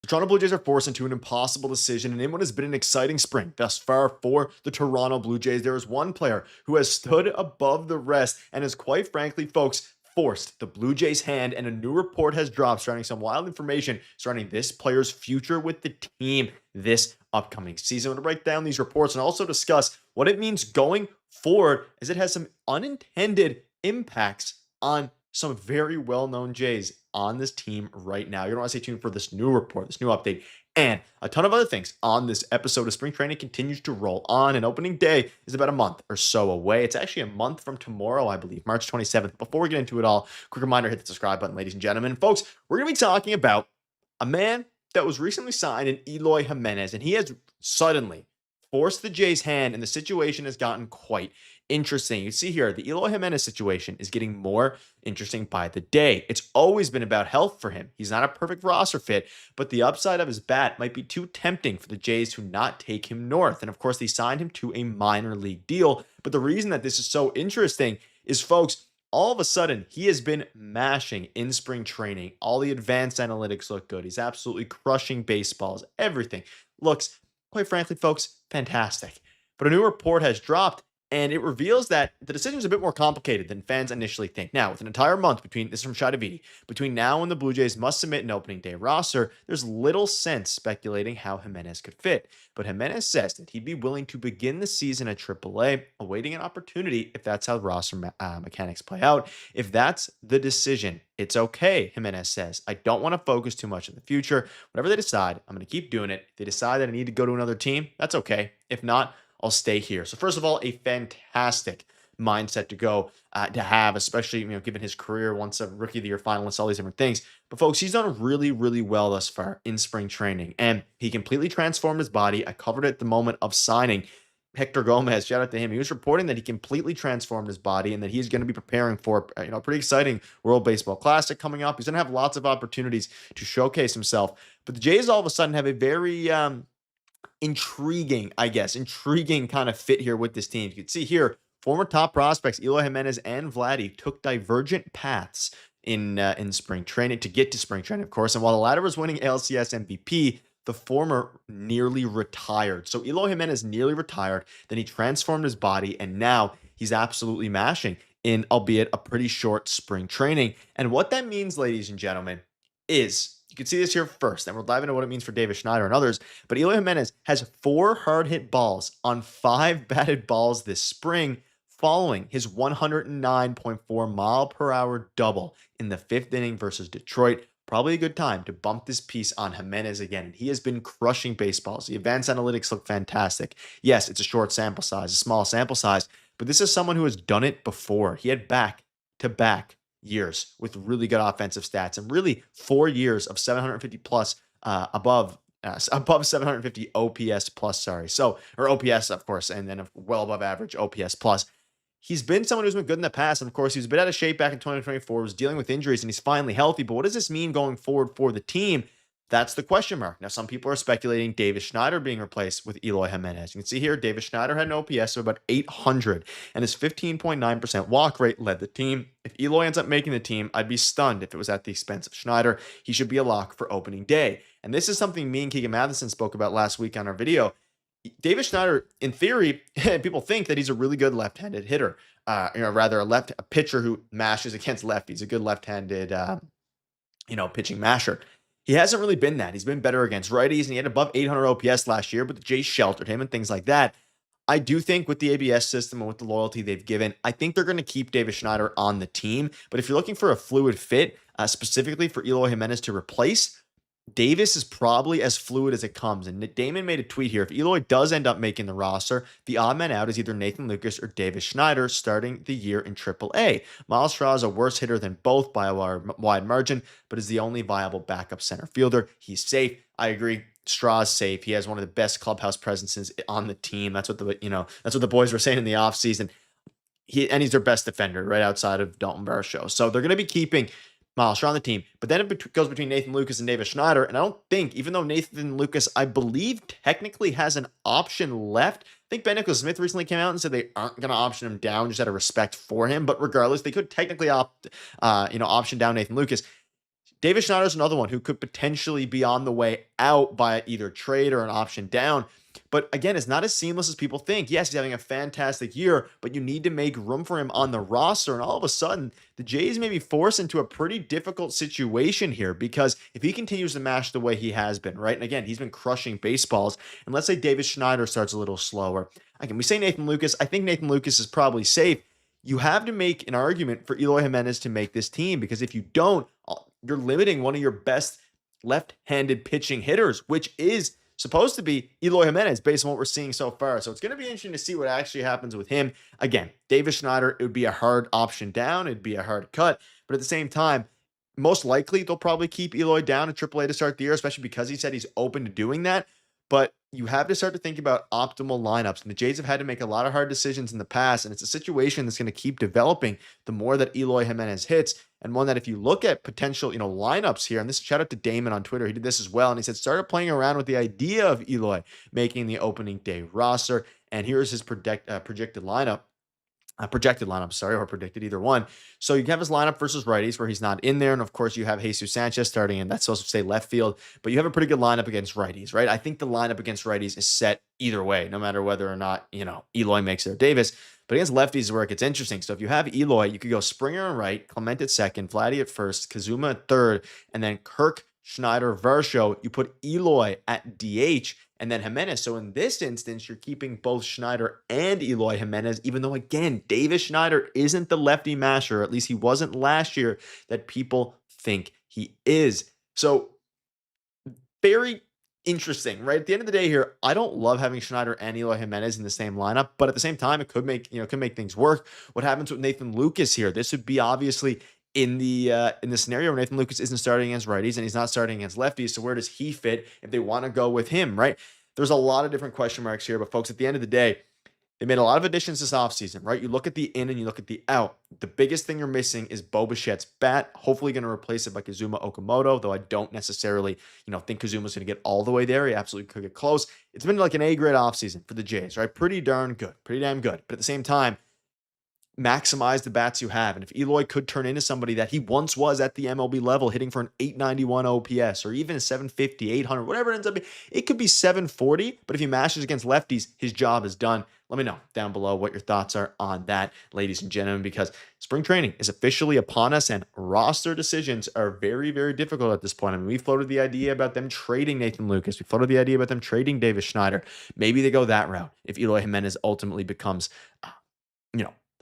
The Toronto Blue Jays are forced into an impossible decision, and in what has been an exciting spring thus far for the Toronto Blue Jays, there is one player who has stood above the rest and has, quite frankly, folks, forced the Blue Jays' hand. And a new report has dropped surrounding some wild information surrounding this player's future with the team this upcoming season. I'm going to break down these reports and also discuss what it means going forward, as it has some unintended impacts on some very well-known Jays on this team right now. You're going to want to stay tuned for this new report, this new update, and a ton of other things on this episode of Spring Training continues to roll on, and opening day is about a month or so away. It's actually a month from tomorrow, I believe, March 27th. Before we get into it all, quick reminder, hit the subscribe button, ladies and gentlemen. Folks, we're going to be talking about a man that was recently signed in Eloy Jimenez, and he has suddenly forced the Jays' hand, and the situation has gotten quite interesting. You see here, the Eloy Jimenez situation is getting more interesting by the day. It's always been about health for him. He's not a perfect roster fit, but the upside of his bat might be too tempting for the Jays to not take him north. And of course, they signed him to a minor league deal. But the reason that this is so interesting is, folks, all of a sudden, he has been mashing in spring training. All the advanced analytics look good. He's absolutely crushing baseballs. Everything looks, quite frankly, folks, fantastic. But a new report has dropped, and it reveals that the decision is a bit more complicated than fans initially think. Now, with an entire month between, this is from Shadavidi, between now and the Blue Jays must submit an opening day roster, there's little sense speculating how Jimenez could fit. But Jimenez says that he'd be willing to begin the season at AAA, awaiting an opportunity if that's how roster mechanics play out. If that's the decision, it's okay, Jimenez says. I don't want to focus too much on the future. Whatever they decide, I'm going to keep doing it. If they decide that I need to go to another team, that's okay. If not, I'll stay here. So first of all, a fantastic mindset to have, especially given his career, once a Rookie of the Year finalist, all these different things. But folks, he's done really, really well thus far in spring training, and he completely transformed his body. I covered it at the moment of signing. Hector Gomez, shout out to him. He was reporting that he completely transformed his body and that he's going to be preparing for a pretty exciting World Baseball Classic coming up. He's going to have lots of opportunities to showcase himself. But the Jays all of a sudden have a very intriguing kind of fit here with this team. You can see here, former top prospects Eloy Jimenez and Vladdy took divergent paths in spring training to get to spring training, of course. And while the latter was winning ALCS MVP, the former nearly retired. So Eloy Jimenez nearly retired, then he transformed his body, and now he's absolutely mashing in, albeit a pretty short spring training. And what that means, ladies and gentlemen, is, you can see this here first, and we'll dive into what it means for Davis Schneider and others. But Eloy Jimenez has 4 hard hit balls on 5 batted balls this spring, following his 109.4 mile per hour double in the 5th inning versus Detroit. Probably a good time to bump this piece on Jimenez again. And he has been crushing baseballs. The advanced analytics look fantastic. Yes, it's a short sample size, a small sample size, but this is someone who has done it before. He had back-to-back years with really good offensive stats, and really 4 years of 750 plus above 750 OPS plus, or OPS, of course, and then well above average OPS plus. He's been someone who's been good in the past, and of course, he was a bit out of shape back in 2024, was dealing with injuries, and he's finally healthy. But what does this mean going forward for the team? That's the question mark. Now, some people are speculating Davis Schneider being replaced with Eloy Jimenez. You can see here, Davis Schneider had an OPS of about 800, and his 15.9% walk rate led the team. If Eloy ends up making the team, I'd be stunned if it was at the expense of Schneider. He should be a lock for opening day. And this is something me and Keegan Matheson spoke about last week on our video. Davis Schneider, in theory, people think that he's a really good left-handed hitter. A pitcher who mashes against lefties, a good left-handed, pitching masher. He hasn't really been that. He's been better against righties, and he had above 800 OPS last year, but the Jays sheltered him and things like that. I do think with the ABS system and with the loyalty they've given, I think they're going to keep Davis Schneider on the team. But if you're looking for a fluid fit, specifically for Eloy Jimenez to replace, Davis is probably as fluid as it comes. And Damon made a tweet here. If Eloy does end up making the roster, the odd man out is either Nathan Lucas or Davis Schneider starting the year in AAA. Miles Straw is a worse hitter than both by a wide margin, but is the only viable backup center fielder. He's safe. I agree. Straw's safe. He has one of the best clubhouse presences on the team. That's what the boys were saying in the offseason. He's their best defender right outside of Dalton Varsho. So they're going to be keeping Miles Straw on the team, but then it goes between Nathan Lucas and Davis Schneider. And I don't think, even though Nathan Lucas, I believe, technically has an option left, I think Ben Nicholson-Smith recently came out and said they aren't going to option him down, just out of respect for him. But regardless, they could technically option down Nathan Lucas. Davis Schneider's another one who could potentially be on the way out by either trade or an option down. But again, it's not as seamless as people think. Yes, he's having a fantastic year, but you need to make room for him on the roster. And all of a sudden, the Jays may be forced into a pretty difficult situation here because if he continues to mash the way he has been, right? And again, he's been crushing baseballs. And let's say Davis Schneider starts a little slower. Again, we say Nathan Lucas. I think Nathan Lucas is probably safe. You have to make an argument for Eloy Jimenez to make this team because if you don't, you're limiting one of your best left-handed pitching hitters, which is supposed to be Eloy Jimenez based on what we're seeing so far. So it's going to be interesting to see what actually happens with him. Again, Davis Schneider, it would be a hard option down. It'd be a hard cut. But at the same time, most likely they'll probably keep Eloy down at AAA to start the year, especially because he said he's open to doing that. But you have to start to think about optimal lineups. And the Jays have had to make a lot of hard decisions in the past. And it's a situation that's going to keep developing the more that Eloy Jimenez hits. And one that if you look at potential, lineups here, and this shout out to Damon on Twitter, he did this as well. And he said, started playing around with the idea of Eloy making the opening day roster. And here's his projected lineup. Or predicted, either one. So you have his lineup versus righties where he's not in there. And of course, you have Jesus Sanchez starting, and that's supposed to stay left field. But you have a pretty good lineup against righties, right? I think the lineup against righties is set either way, no matter whether or not, Eloy makes it or Davis. But against lefties is where it gets interesting. So if you have Eloy, you could go Springer in right, Clement at second, Vladdy at first, Kazuma at third, and then Kirk, Schneider, Varsho. You put Eloy at DH. And then Jimenez. So in this instance, you're keeping both Schneider and Eloy Jimenez, even though, again, Davis Schneider isn't the lefty masher, at least he wasn't last year, that people think he is. So very interesting, right? At the end of the day here, I don't love having Schneider and Eloy Jimenez in the same lineup, but at the same time, it could make things work. What happens with Nathan Lucas here? This would be obviously in the scenario where Nathan Lucas isn't starting against righties and he's not starting against lefties. So where does he fit if they want to go with him, right? There's a lot of different question marks here, but folks, at the end of the day, they made a lot of additions this offseason, right? You look at the in and you look at the out. The biggest thing you're missing is Bo Bichette's bat, hopefully going to replace it by Kazuma Okamoto, though I don't necessarily, think Kazuma's going to get all the way there. He absolutely could get close. It's been like an A-grade offseason for the Jays, right? Pretty damn good. But at the same time, maximize the bats you have. And if Eloy could turn into somebody that he once was at the MLB level, hitting for an 891 OPS or even a 750, 800, whatever it ends up being, it could be 740. But if he mashes against lefties, his job is done. Let me know down below what your thoughts are on that, ladies and gentlemen, because spring training is officially upon us and roster decisions are very, very difficult at this point. I mean, we floated the idea about them trading Nathan Lucas. We floated the idea about them trading Davis Schneider. Maybe they go that route if Eloy Jimenez ultimately becomes,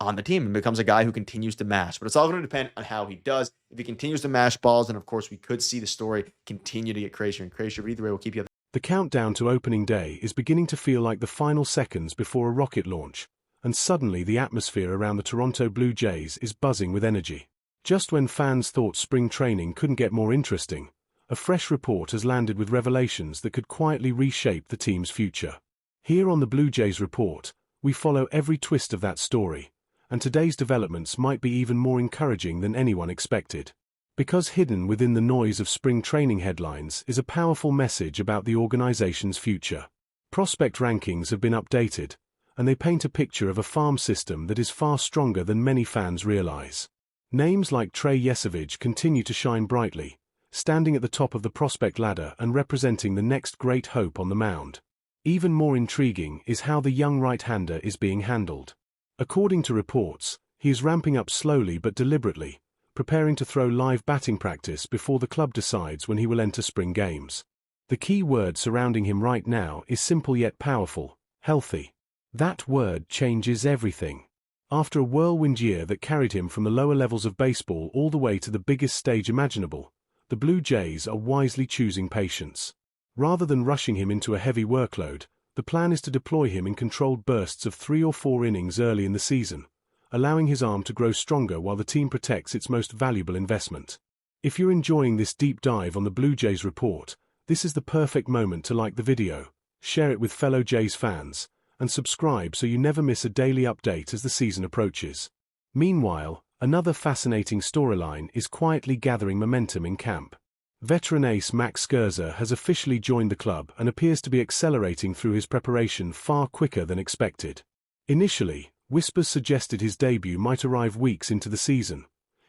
on the team and becomes a guy who continues to mash. But it's all going to depend on how he does. If he continues to mash balls, then of course we could see the story continue to get crazier and crazier. But either way, we'll keep you. The countdown to opening day is beginning to feel like the final seconds before a rocket launch, and suddenly the atmosphere around the Toronto Blue Jays is buzzing with energy. Just when fans thought spring training couldn't get more interesting, a fresh report has landed with revelations that could quietly reshape the team's future. Here on the Bluejays Report, we follow every twist of that story, and today's developments might be even more encouraging than anyone expected. Because hidden within the noise of spring training headlines is a powerful message about the organization's future. Prospect rankings have been updated, and they paint a picture of a farm system that is far stronger than many fans realize. Names like Trey Yesavage continue to shine brightly, standing at the top of the prospect ladder and representing the next great hope on the mound. Even more intriguing is how the young right-hander is being handled. According to reports, he is ramping up slowly but deliberately, preparing to throw live batting practice before the club decides when he will enter spring games. The key word surrounding him right now is simple yet powerful: healthy. That word changes everything. After a whirlwind year that carried him from the lower levels of baseball all the way to the biggest stage imaginable, the Blue Jays are wisely choosing patience. Rather than rushing him into a heavy workload, the plan is to deploy him in controlled bursts of 3 or 4 innings early in the season, allowing his arm to grow stronger while the team protects its most valuable investment. If you're enjoying this deep dive on the Blue Jays Report, this is the perfect moment to like the video, share it with fellow Jays fans, and subscribe so you never miss a daily update as the season approaches. Meanwhile, another fascinating storyline is quietly gathering momentum in camp. Veteran ace Max Scherzer has officially joined the club and appears to be accelerating through his preparation far quicker than expected. Initially, whispers suggested his debut might arrive weeks into the season,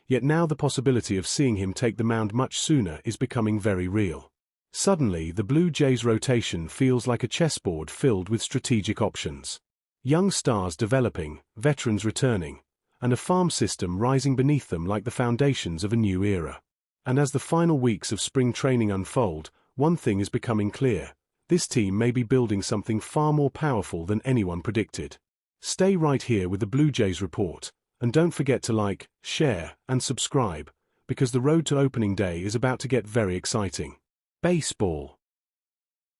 Yet now the possibility of seeing him take the mound much sooner is becoming very real. Suddenly, the Blue Jays rotation feels like a chessboard filled with strategic options. Young stars developing, veterans returning, and a farm system rising beneath them like the foundations of a new era. And as the final weeks of spring training unfold, one thing is becoming clear. This team may be building something far more powerful than anyone predicted. Stay right here with the Blue Jays Report, and don't forget to like, share, and subscribe, because the road to opening day is about to get very exciting. Baseball.